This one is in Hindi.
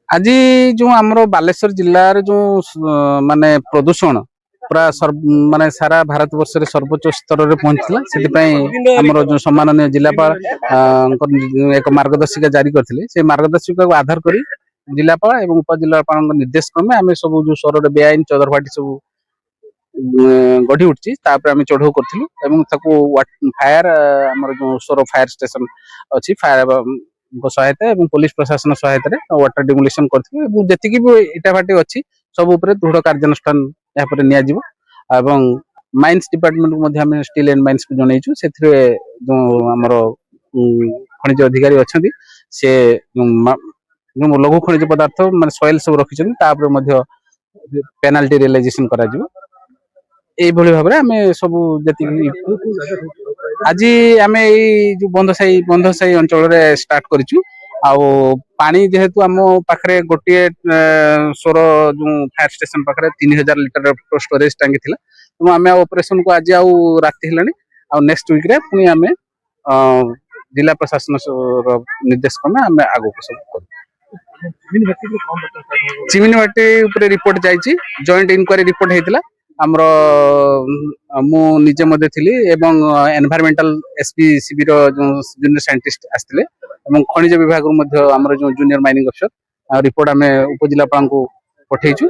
आज जो आमर बालेश्वर जिलार जो माने प्रदूषण पूरा माने सारा भारत वर्ष रे सर्वोच्च स्तर रे पहुंचला से आमर जो सम्माननीय जिलापाल एक मार्गदर्शिका जारी करथिले से मार्गदर्शिका को आधार करी जिलापाल एवं उपजिलापाल निर्देश क्रमे आम सब जो सर बेआईन चौधरफाटी सब गढ़ी उठी आम चढ़ऊ करूँ फायर आम जो सोर फायर स्टेशन अच्छी फायर सहायता और पुलिस प्रशासन सहायता वाटर डिमोलिशन करती भी इटा भाटी अच्छी सब दृढ़ कार्यानुष्ठान यहाँ माइंस डिपार्टमेंट को स्टील एंड माइंस को जनईचु से जो आमर खनिज अधिकारी अच्छा से जो लघु खनिज पदार्थ मान सॉइल सब रखिंट पेनाल्टी रियलाइजेशन करा भाव में आम सब आज आम जो बंधसाई अंचल स्टार्ट करूँ पानी जेहेतु आम पाखे गोटे सोर जो फायर स्टेशन पाखे 3000 लिटर स्टोरेज टांगी थी तेणु आम ऑपरेशन को आज राति है नेक्स्ट वीक रे पुणी आम जिला प्रशासन निर्देश क्रमे आम आगे सब चिमिनी भाटी रिपोर्ट जाइए जॉइंट इनक्वारी रिपोर्ट होता आमर मु निजे मध्य थी एवं एनवायरमेंटल एसपी सीबी रो जो जूनियर साइंटिस्ट आसते खनिज विभाग आमर जो जूनियर माइनिंग अफसर रिपोर्ट आम उपजिलापाल को पठेचु।